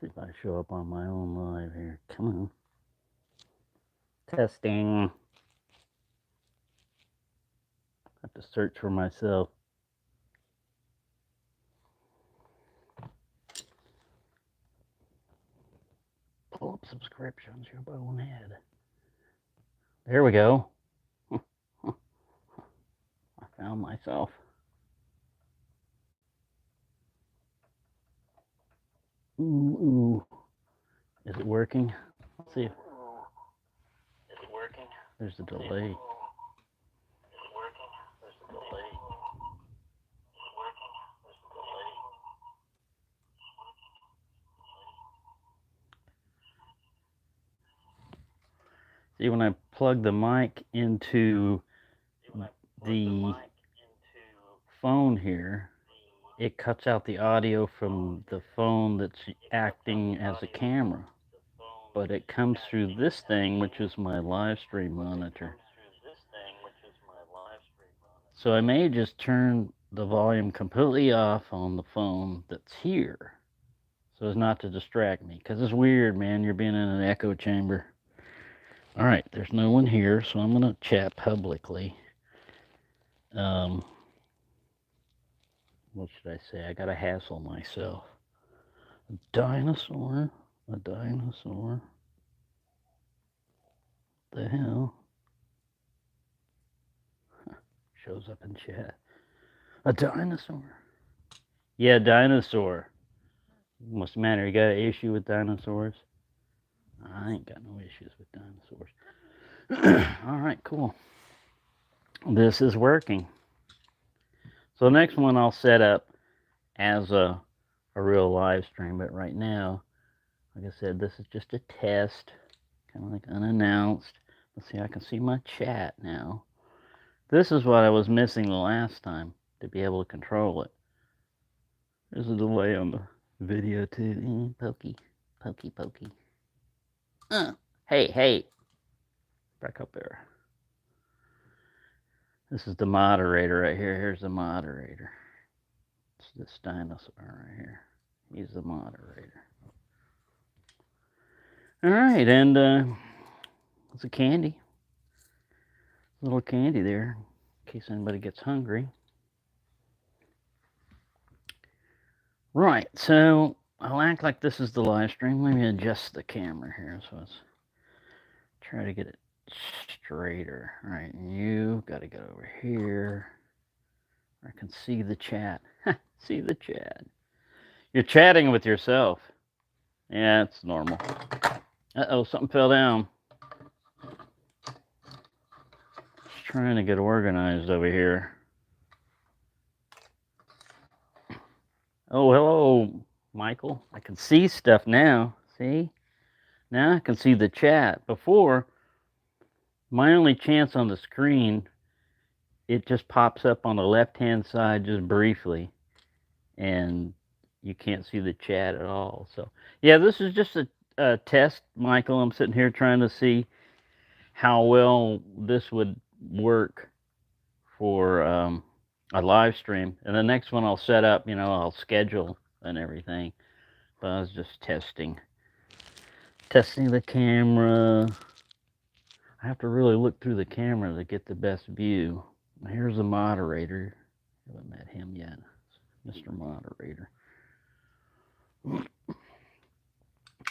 See if I show up on my own live here. Come on. Testing. Have to search for myself. Pull up subscriptions, your bonehead. There we go. I found myself. Ooh. Is it working? Let's see. Is it working? There's a delay. See, when I plug the mic into the phone here, it cuts out the audio from the phone that's acting as a camera. But it comes through this thing, which is my live stream monitor. So I may just turn the volume completely off on the phone that's here, so as not to distract me. Because it's weird, man, you're being in an echo chamber. All right, there's no one here, so I'm going to chat publicly. What should I say? I got to hassle myself. A dinosaur? A dinosaur? What the hell? Shows up in chat. A dinosaur? Yeah, dinosaur. What's the matter? You got an issue with dinosaurs? I ain't got no issues with dinosaurs. All right, cool. This is working. So the next one I'll set up as a real live stream, but right now, like I said, this is just a test, kind of like unannounced. Let's see, I can see my chat now. This is what I was missing the last time, to be able to control it. There's a delay on the video too. Pokey. Hey. Back up there. This is the moderator right here. Here's the moderator. It's this dinosaur right here. He's the moderator. All right, and it's a candy. A little candy there, in case anybody gets hungry. Right, so I'll act like this is the live stream. Let me adjust the camera here, so let's try to get it straighter. All right, you got to get over here. I can see the chat. See the chat. You're chatting with yourself. Yeah, it's normal. Uh-oh, something fell down. Just trying to get organized over here. Oh, hello, Michael. I can see stuff now. See? Now I can see the chat. Before, my only chance on the screen, it just pops up on the left-hand side just briefly. And you can't see the chat at all. So, yeah, this is just a test, Michael. I'm sitting here trying to see how well this would work for a live stream. And the next one I'll set up, I'll schedule and everything. But I was just testing the camera. I have to really look through the camera to get the best view. Here's the moderator. I haven't met him yet. Mr. Moderator.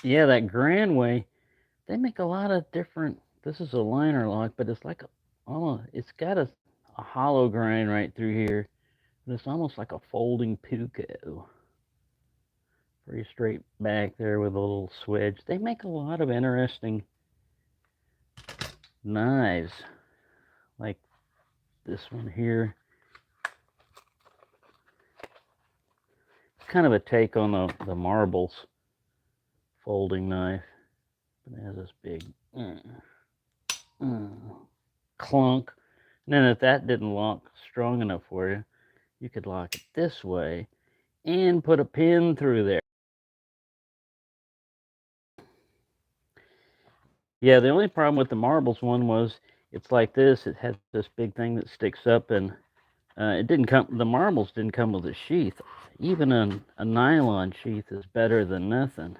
Yeah, that Granway, they make a lot of different. This is a liner lock, but it's like it's got a hollow grind right through here. And it's almost like a folding Puko. Pretty straight back there with a little swedge. They make a lot of interesting knives. Like this one here. It's kind of a take on the Marbles folding knife. But it has this big clunk. And then if that didn't lock strong enough for you, you could lock it this way and put a pin through there. Yeah, the only problem with the Marbles one was it's like this. It has this big thing that sticks up, and it didn't come. The Marbles didn't come with a sheath. Even a nylon sheath is better than nothing.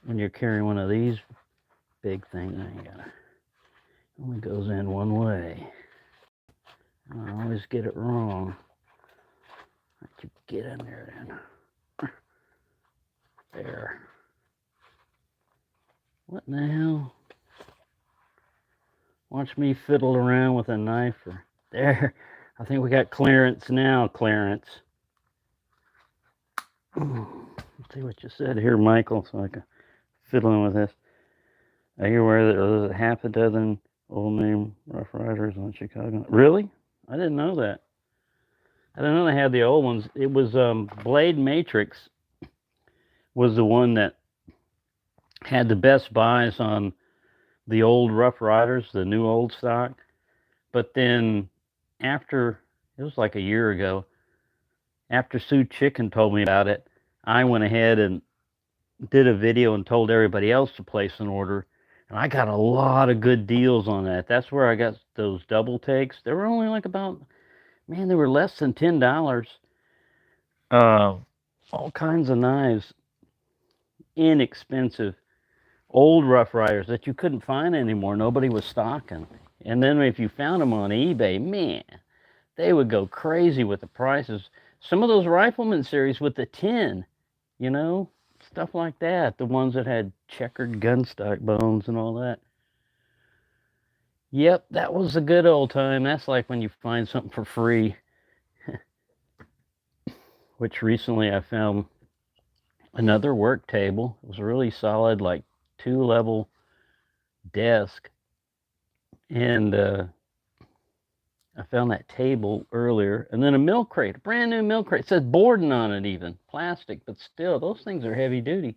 when you're carrying one of these big things. Only goes in one way. I always get it wrong. I could get in there then. There. What in the hell? Watch me fiddle around with a knife. There. I think we got clearance now, Clarence. Let's see what you said here, Michael, so I can fiddle with this. I hear where there's half a dozen old name Rough Riders on Chicago. Really? I didn't know that. I didn't know they had the old ones. It was Blade Matrix was the one that had the best buys on the old Rough Riders, the new old stock. But then after, it was like a year ago, after Sue Chicken told me about it, I went ahead and did a video and told everybody else to place an order. And I got a lot of good deals on that. That's where I got those double takes. They were only like about, man, they were less than $10. All kinds of knives, inexpensive, old Rough Riders that you couldn't find anymore. Nobody was stocking. And then if you found them on eBay, man, they would go crazy with the prices. Some of those Rifleman series with the tin, you know, stuff like that. The ones that had checkered gunstock bones and all that. Yep, that was a good old time. That's like when you find something for free. Which recently I found another work table. It was a really solid, like 2-level desk. And I found that table earlier. And then a milk crate, a brand new milk crate. It says Borden on it even. Plastic, but still, those things are heavy duty.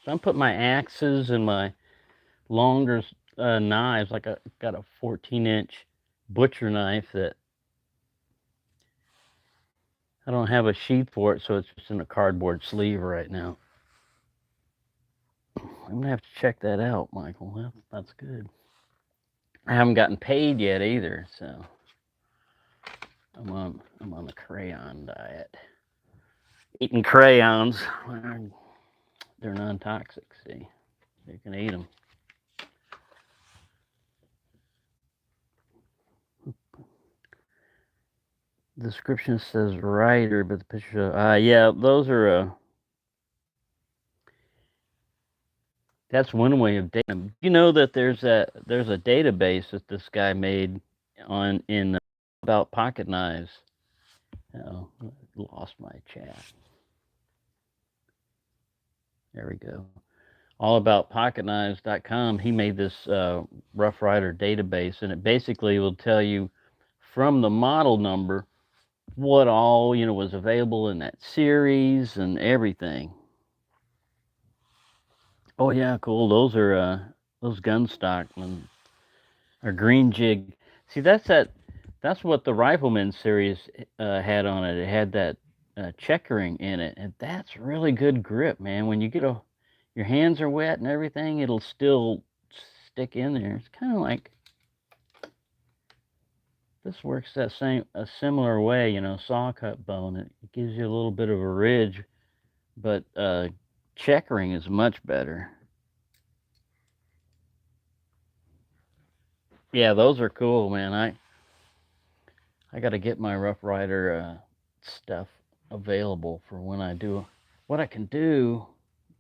So I'm putting my axes and my longer knives. Like I got a 14-inch butcher knife that I don't have a sheath for it, so it's just in a cardboard sleeve right now. I'm gonna have to check that out, Michael. That's good. I haven't gotten paid yet either, so I'm on the crayon diet. Eating crayons, they're non-toxic. See, you can eat them. The description says writer, but the picture, yeah, those are. That's one way of dating them. You know that there's a database that this guy made in about pocket knives. Oh, lost my chat. There we go. allaboutpocketknives.com. He made this Rough Rider database, and it basically will tell you from the model number what all was available in that series and everything. Oh yeah, cool. Those are those gun stock or green jig. See, that's what the Rifleman series had on it. It had that checkering in it, and that's really good grip, man. When you get your hands are wet and everything, it'll still stick in there. It's kind of like this works a similar way, saw cut bone. It gives you a little bit of a ridge, but checkering is much better. Yeah, those are cool, man. I got to get my Rough Rider stuff available for when I do. What I can do,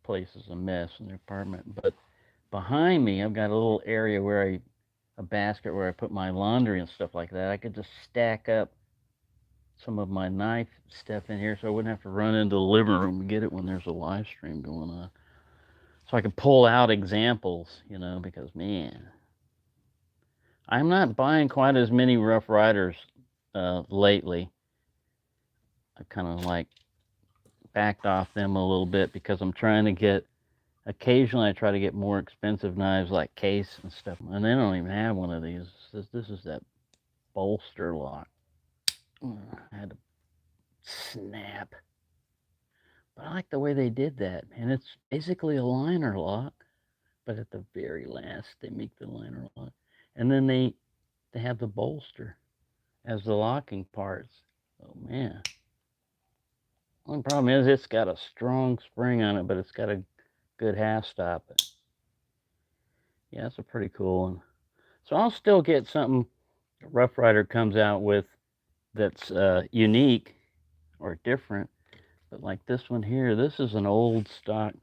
place is a mess in the apartment, but behind me I've got a little area where a basket where I put my laundry and stuff like that. I could just stack up some of my knife stuff in here so I wouldn't have to run into the living room to get it when there's a live stream going on. So I could pull out examples, because man, I'm not buying quite as many Rough Riders lately. I kind of like backed off them a little bit because I'm trying to get, occasionally I try to get more expensive knives like Case and stuff, and they don't even have one of these. This is that bolster lock. I had to snap. But I like the way they did that, and it's basically a liner lock, but at the very last they make the liner lock, and then they have the bolster as the locking parts. Oh man. Only problem is it's got a strong spring on it, but it's got a good half stop. But yeah, that's a pretty cool one. So I'll still get something Rough Rider comes out with that's unique or different. But like this one here, this is an old stock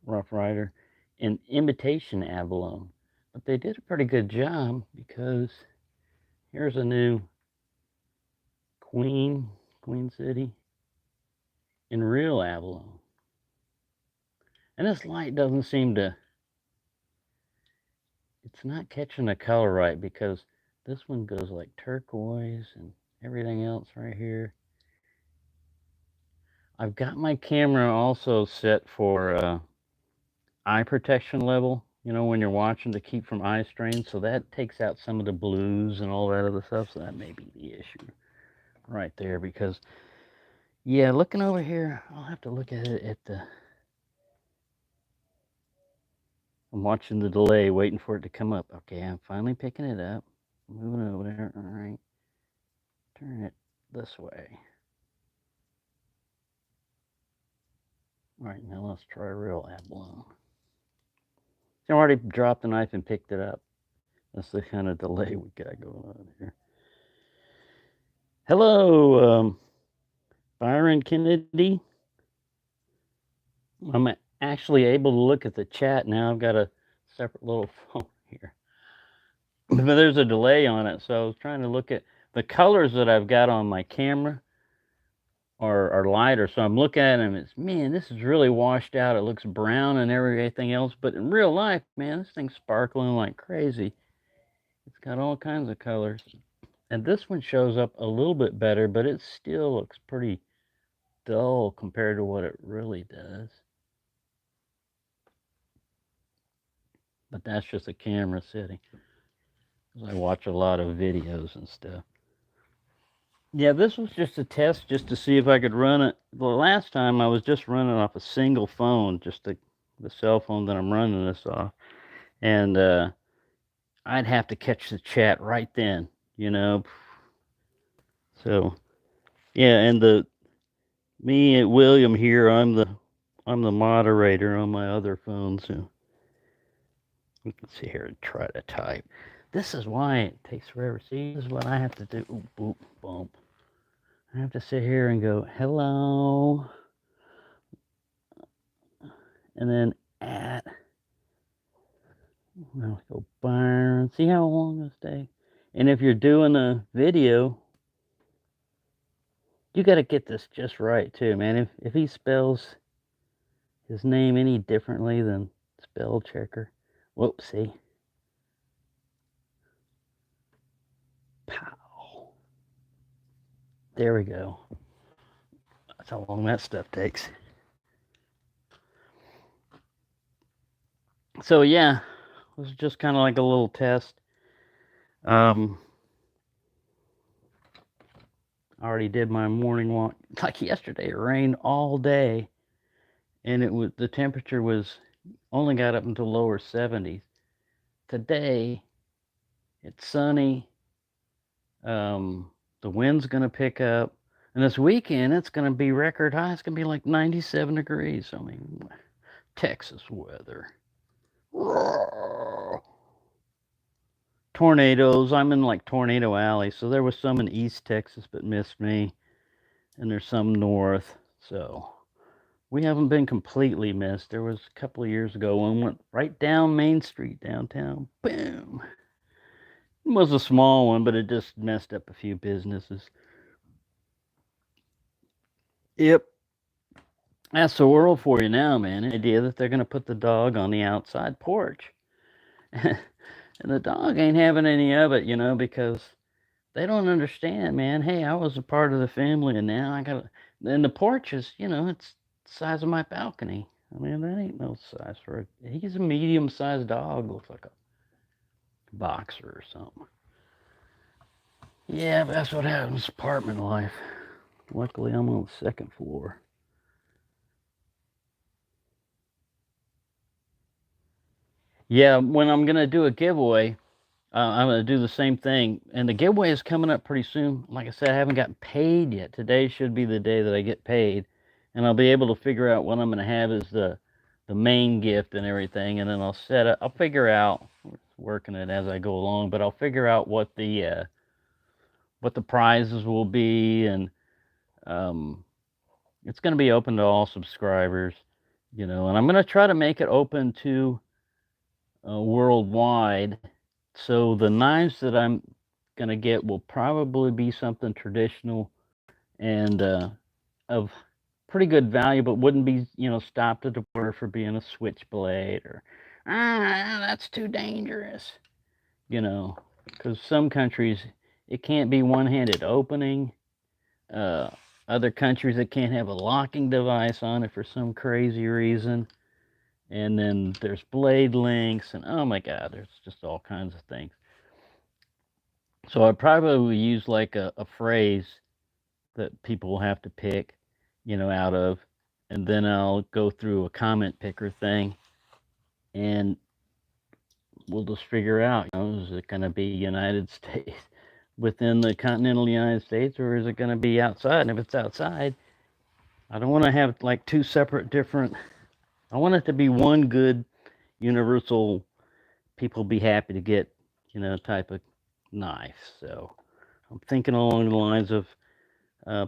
Rough Rider in imitation abalone. But they did a pretty good job because here's a new Queen City in real abalone. And this light doesn't seem to, it's not catching the color right because this one goes like turquoise and everything else right here. I've got my camera also set for eye protection level, you know, when you're watching to keep from eye strain. So that takes out some of the blues and all that other stuff. So that may be the issue right there because, yeah, looking over here, I'll have to look at it at the, I'm watching the delay, waiting for it to come up. Okay, I'm finally picking it up. Moving over there. All right. Turn it this way. All right, now let's try real abalone. I already dropped the knife and picked it up. That's the kind of delay we got going on here. Hello, Byron Kennedy. I'm actually able to look at the chat now. I've got a separate little phone here. But there's a delay on it, so I was trying to look at the colors that I've got on my camera are lighter. So I'm looking at them, it's, man, this is really washed out. It looks brown and everything else. But in real life, man, this thing's sparkling like crazy. It's got all kinds of colors. And this one shows up a little bit better, but it still looks pretty dull compared to what it really does. But that's just a camera setting. I watch a lot of videos and stuff. Yeah, this was just a test just to see if I could run it. The last time I was just running off a single phone, just the cell phone that I'm running this off. And I'd have to catch the chat right then, you know. So, yeah, and me and William here, I'm the moderator on my other phone, so we can sit here and try to type. This is why it takes forever. See, this is what I have to do. Oop, boop, bump. I have to sit here and go, hello. And then at. I'll go Byron. See how long this takes? And if you're doing a video, you got to get this just right too, man. If he spells his name any differently than spell checker, whoopsie. Pow. There we go. That's how long that stuff takes. So yeah, it was just kind of like a little test. I already did my morning walk. Like yesterday, it rained all day, and the temperature was only got up into lower 70s. Today, it's sunny. The wind's gonna pick up, and this weekend it's gonna be record high. It's gonna be like 97 degrees. I mean, Texas weather. Tornadoes. I'm in like Tornado Alley, so there was some in East Texas but missed me, and there's some north. So we haven't been completely missed. There was a couple of years ago one went right down Main Street downtown. Boom. It was a small one, but it just messed up a few businesses. Yep. That's the world for you now, man. The idea that they're going to put the dog on the outside porch. And the dog ain't having any of it, you know, because they don't understand, man. Hey, I was a part of the family, and now I got to. And the porch is, you know, it's the size of my balcony. I mean, that ain't no size for it. He's a medium-sized dog. Looks like a boxer or something. Yeah, but that's what happens. Apartment life. Luckily, I'm on the second floor. Yeah, when I'm gonna do a giveaway, I'm gonna do the same thing. And the giveaway is coming up pretty soon. Like I said, I haven't gotten paid yet. Today should be the day that I get paid, and I'll be able to figure out what I'm gonna have as the the main gift and everything, and then I'll figure out, working it as I go along, but I'll figure out what the prizes will be, and it's going to be open to all subscribers, and I'm going to try to make it open to worldwide. So the knives that I'm going to get will probably be something traditional and of pretty good value, but wouldn't be, stopped at the border for being a switchblade or, that's too dangerous, because some countries it can't be one-handed opening. Other countries it can't have a locking device on it for some crazy reason. And then there's blade links, and oh my God, there's just all kinds of things. So I probably use like a phrase that people will have to pick, out of, and then I'll go through a comment picker thing, and we'll just figure out, is it going to be United States, within the continental United States, or is it going to be outside? And if it's outside, I don't want to have like two separate different, I want it to be one good universal, people be happy to get, type of knife. So I'm thinking along the lines of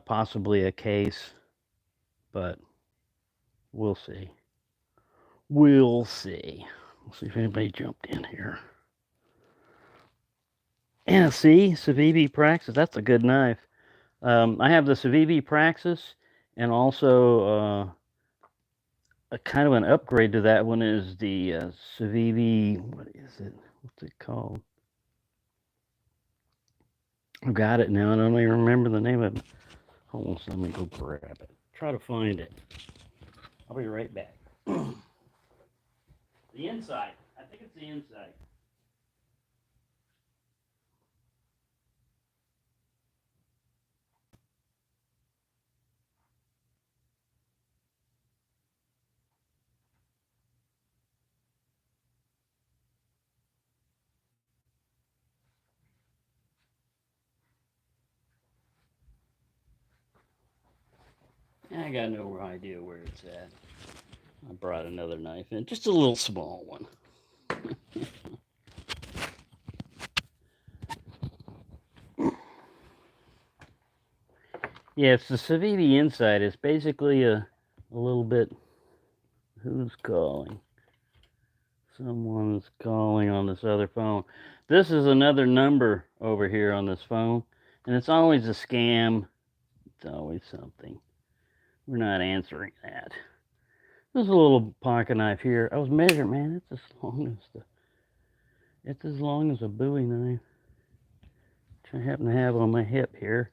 possibly a case, but we'll see. We'll see. We'll see if anybody jumped in here. Yeah, see, Civivi Praxis, that's a good knife. I have the Civivi Praxis, and also a kind of an upgrade to that one is the Civivi, what is it? What's it called? I've got it now. I don't even remember the name of it. Hold on, let me go grab it. Try to find it. I'll be right back. The inside. I think it's the inside. I got no idea where it's at. I brought another knife in, just a little small one. Yeah, it's the Civivi inside. It's basically a little bit. Who's calling? Someone's calling on this other phone. This is another number over here on this phone, and it's always a scam. It's always something. We're not answering that. There's a little pocket knife here. I was measuring, man. It's as long as a Bowie knife, which I happen to have on my hip here.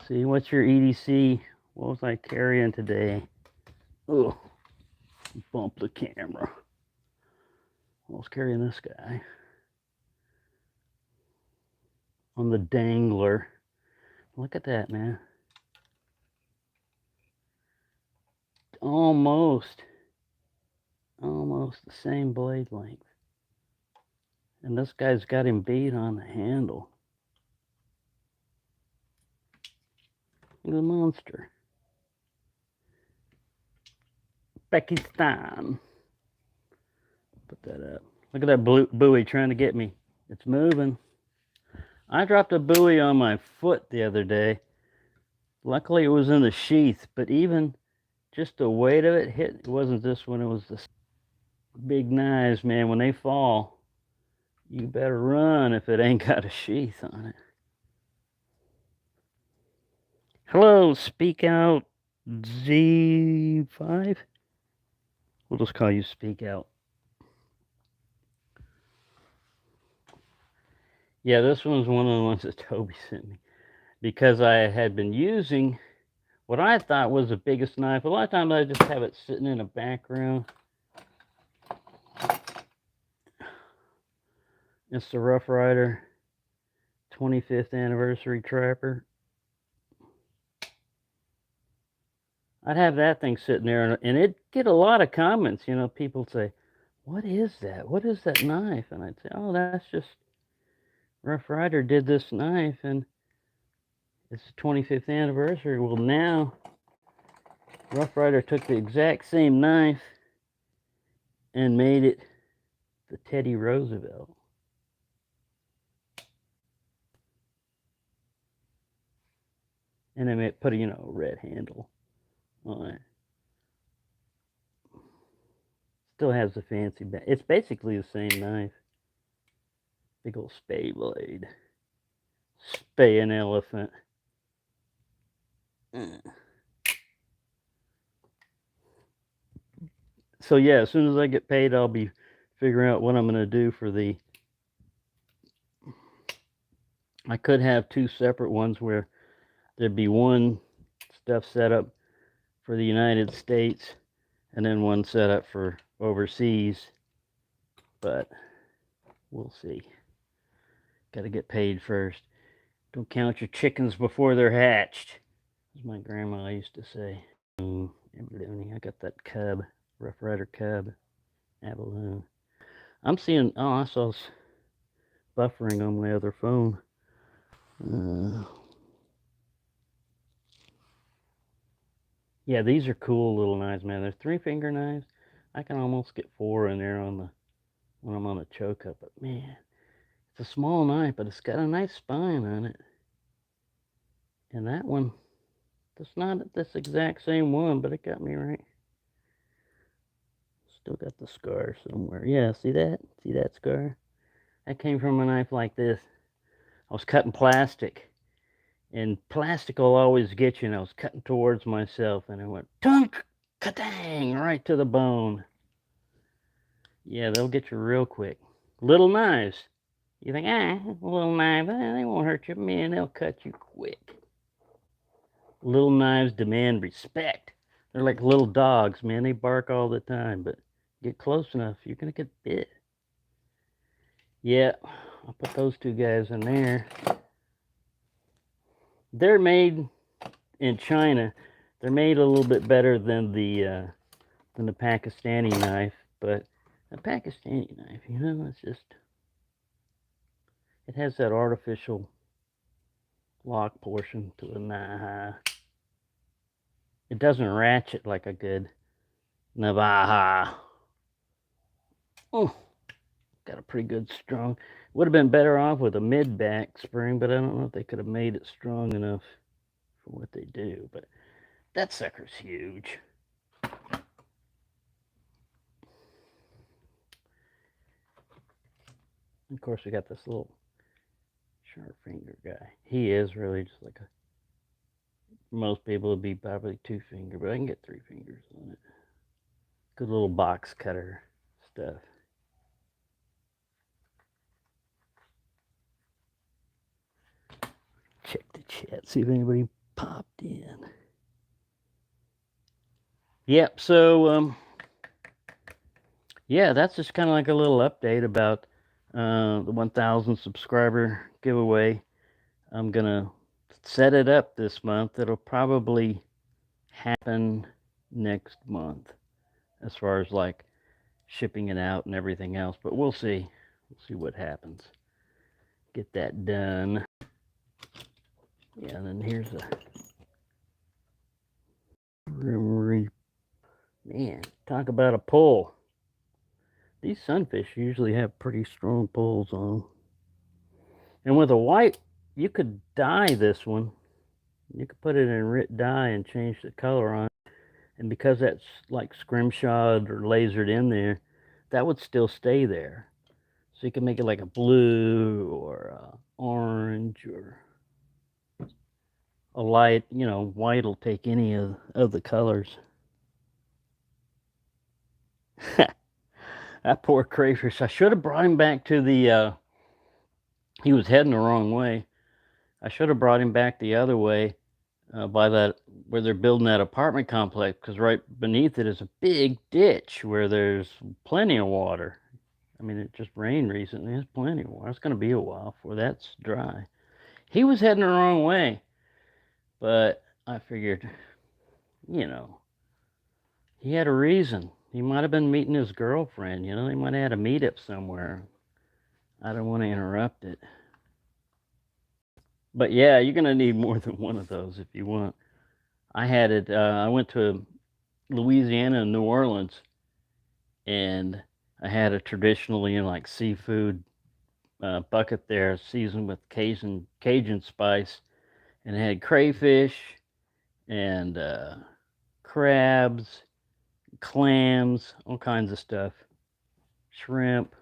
See, what's your EDC? What was I carrying today? Oh, bump the camera. I was carrying this guy on the dangler. Look at that, man. Almost the same blade length. And this guy's got him beat on the handle. The monster. Pakistan. Put that up. Look at that Bowie trying to get me. It's moving. I dropped a Bowie on my foot the other day. Luckily it was in the sheath, but even just the weight of it hit. It wasn't this one, it was this big knives, man. When they fall, you better run if it ain't got a sheath on it. Hello, Speak Out Z5. We'll just call you Speak Out. Yeah, this one's one of the ones that Toby sent me, because I had been using what I thought was the biggest knife. A lot of times I just have it sitting in a background. It's the Rough Rider 25th anniversary trapper. I'd have that thing sitting there, and it'd get a lot of comments. People say, "What is that? What is that knife?" And I'd say, "Oh, that's just Rough Rider did this knife, and it's the 25th anniversary." Well, now Rough Rider took the exact same knife and made it the Teddy Roosevelt. And then it put a, red handle on it. Still has the fancy back. It's basically the same knife. Big old spay blade. Spay an elephant. So yeah, as soon as I get paid, I'll be figuring out what I'm going to do for the... I could have two separate ones where there'd be one stuff set up for the United States and then one set up for overseas. But we'll see. Got to get paid first. Don't count your chickens before they're hatched, as my grandma used to say. I got that cub, Rough Rider cub, abalone. I'm seeing, I saw buffering on my other phone. Yeah, these are cool little knives, man. They're 3-finger knives. I can almost get 4 in there when I'm on the choke up. But man, it's a small knife, but it's got a nice spine on it. And that one, that's not this exact same one, but it got me right. Still got the scar somewhere. Yeah, see that? See that scar? That came from a knife like this. I was cutting plastic, and plastic will always get you, and I was cutting towards myself, and I went, tunk, ka-dang, right to the bone. Yeah, they'll get you real quick. Little knives. You think, little knife, they won't hurt you. Man, they'll cut you quick. Little knives demand respect. They're like little dogs, man. They bark all the time, but get close enough, you're going to get bit. Yeah, I'll put those two guys in there. They're made in China. They're made a little bit better than the Pakistani knife, but a Pakistani knife, it's just, it has that artificial lock portion to the knife. It doesn't ratchet like a good Navaja. Oh, got a pretty good strong. Would have been better off with a mid-back spring, but I don't know if they could have made it strong enough for what they do. But that sucker's huge. Of course, we got this little sharp finger guy. He is really just like a... Most people would be probably 2-finger, but I can get 3 fingers on it. Good little box cutter stuff. Check the chat, see if anybody popped in. Yep, so yeah, that's just kind of like a little update about the 1,000 subscriber giveaway. I'm gonna set it up this month. It'll probably happen next month as far as like shipping it out and everything else, but we'll see. We'll see what happens. Get that done. Yeah, and then here's a man, talk about a pull. These sunfish usually have pretty strong pulls on them. And with a white, you could dye this one. You could put it in RIT dye and change the color on it. And because that's like scrimshawed or lasered in there, that would still stay there. So you can make it like a blue or orange or a light, white will take any of the colors. That poor crayfish. I should have brought him back to the, he was heading the wrong way. I should have brought him back the other way by that, where they're building that apartment complex, because right beneath it is a big ditch where there's plenty of water. I mean, it just rained recently. There's plenty of water. It's going to be a while before that's dry. He was heading the wrong way, but I figured, he had a reason. He might have been meeting his girlfriend, they might have had a meetup somewhere. I don't want to interrupt it. But yeah, you're going to need more than one of those if you want. I had it, I went to Louisiana and New Orleans, and I had a traditionally like seafood bucket there, seasoned with Cajun spice, and it had crayfish and crabs, clams, all kinds of stuff, shrimp.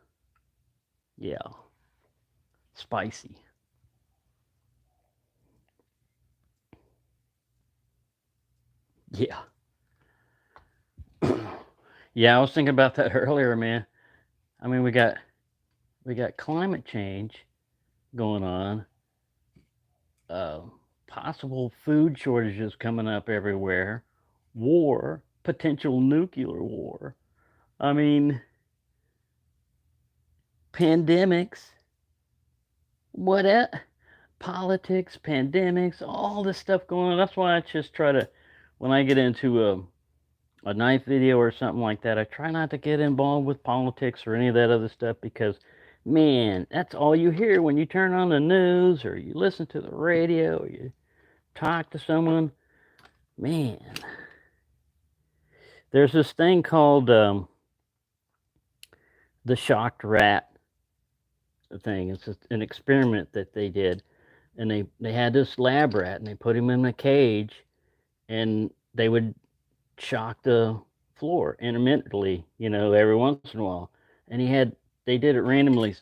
Yeah, spicy. Yeah, yeah. I was thinking about that earlier, man. I mean, we got climate change going on, uh, possible food shortages coming up everywhere, war, potential nuclear war. I mean, pandemics. What politics, pandemics, all this stuff going on. That's why I just try to, when I get into a knife video or something like that, I try not to get involved with politics or any of that other stuff because, man, that's all you hear when you turn on the news or you listen to the radio or you talk to someone. Man, there's this thing called the shocked rat thing. It's an experiment that they did, and they had this lab rat and they put him in a cage, and they would shock the floor intermittently, every once in a while. And they did it randomly.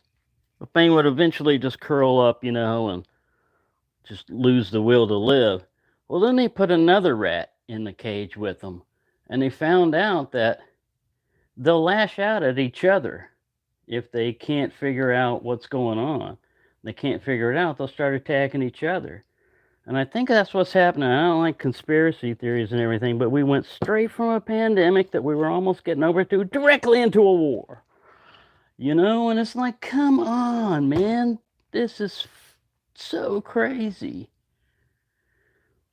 The thing would eventually just curl up, and just lose the will to live. Well, then they put another rat in the cage with them, and they found out that they'll lash out at each other if they can't figure out what's going on. They can't figure it out, they'll start attacking each other. And I think that's what's happening. I don't like conspiracy theories and everything, but we went straight from a pandemic that we were almost getting over to directly into a war. And it's like, come on, man. This is so crazy.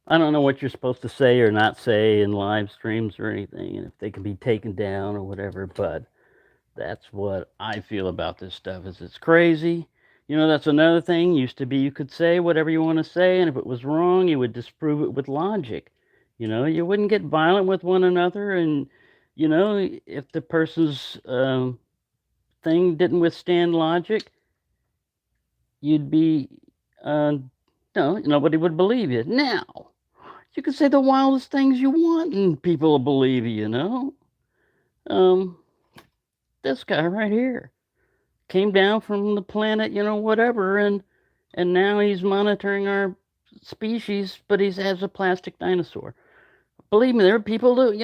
I don't know what you're supposed to say or not say in live streams or anything, and if they can be taken down or whatever, but that's what I feel about this stuff is it's crazy. That's another thing. Used to be you could say whatever you want to say, and if it was wrong, you would disprove it with logic. You wouldn't get violent with one another, and if the person's thing didn't withstand logic, you'd be no, nobody would believe you. Now, you can say the wildest things you want, and people will believe you. Um, this guy right here came down from the planet, whatever, and now he's monitoring our species, but he's as a plastic dinosaur. Believe me, there are people that,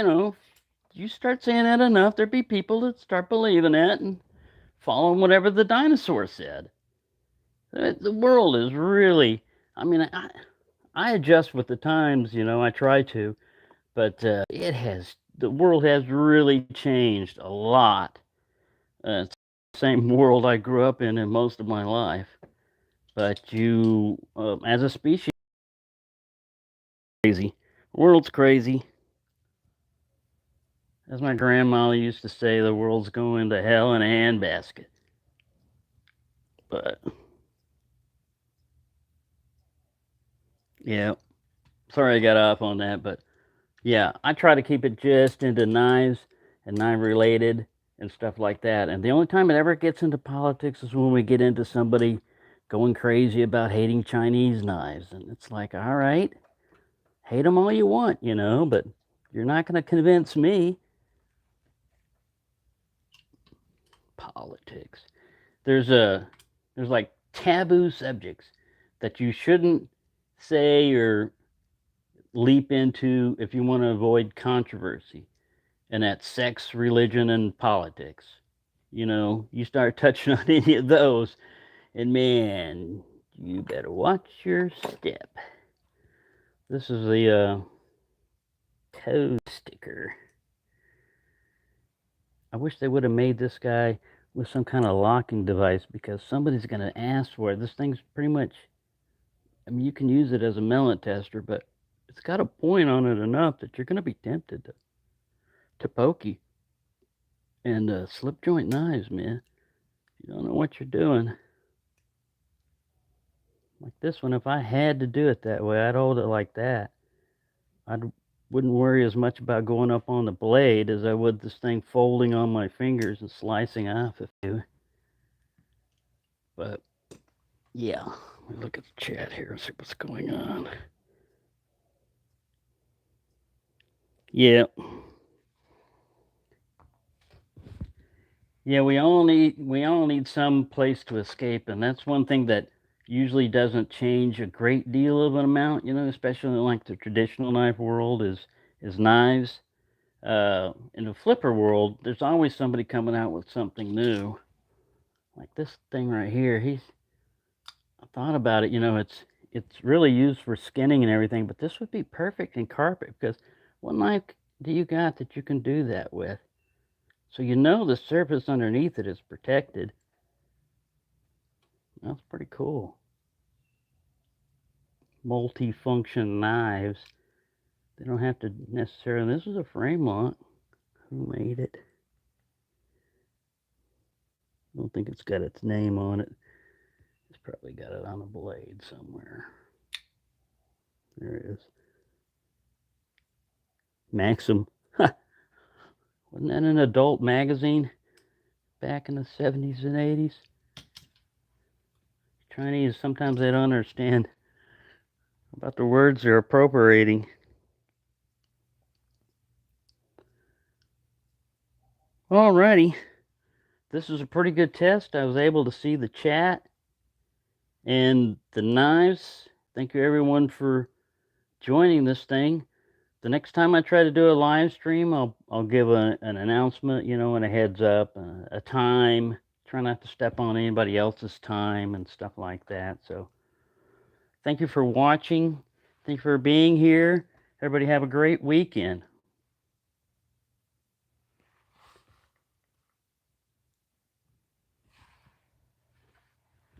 you start saying that enough, there'd be people that start believing that and following whatever the dinosaur said. The world is really, I mean, I adjust with the times, I try to, but the world has really changed a lot. It's the same world I grew up in most of my life. But as a species, crazy. The world's crazy. As my grandma used to say, the world's going to hell in a handbasket. But yeah, sorry I got off on that. But yeah, I try to keep it just into knives and knife related and stuff like that. And the only time it ever gets into politics is when we get into somebody going crazy about hating Chinese knives. And it's like, all right, hate them all you want, but you're not going to convince me. Politics. There's like taboo subjects that you shouldn't say or leap into if you want to avoid controversy, and that's sex, religion, and politics. You start touching on any of those, and man, you better watch your step. This is the toe sticker. I wish they would have made this guy with some kind of locking device because somebody's going to ask for it. This thing's pretty much, I mean, you can use it as a melon tester, but it's got a point on it enough that you're going to be tempted to pokey. And slip joint knives, man. You don't know what you're doing. Like this one, if I had to do it that way, I'd hold it like that. I'd wouldn't worry as much about going up on the blade as I would this thing folding on my fingers and slicing off a few. But yeah, let me look at the chat here and see what's going on. Yeah. Yeah, we all need some place to escape, and that's one thing that usually doesn't change a great deal of an amount, especially in like the traditional knife world is knives. In the flipper world, there's always somebody coming out with something new. Like this thing right here, I thought about it, it's really used for skinning and everything, but this would be perfect in carpet because what knife do you got that you can do that with? So the surface underneath it is protected. That's pretty cool. Multi-function knives. They don't have to necessarily, this is a frame lock. Who made it? I don't think it's got its name on it. It's probably got it on a blade somewhere. There it is. Maxim. Wasn't that an adult magazine back in the 70s and 80s? Chinese, sometimes they don't understand about the words they're appropriating. Alrighty. This is a pretty good test. I was able to see the chat and the knives. Thank you everyone for joining this thing. The next time I try to do a live stream, I'll give an announcement, and a heads up, a time. Try not to step on anybody else's time and stuff like that. So thank you for watching. Thank you for being here. Everybody have a great weekend.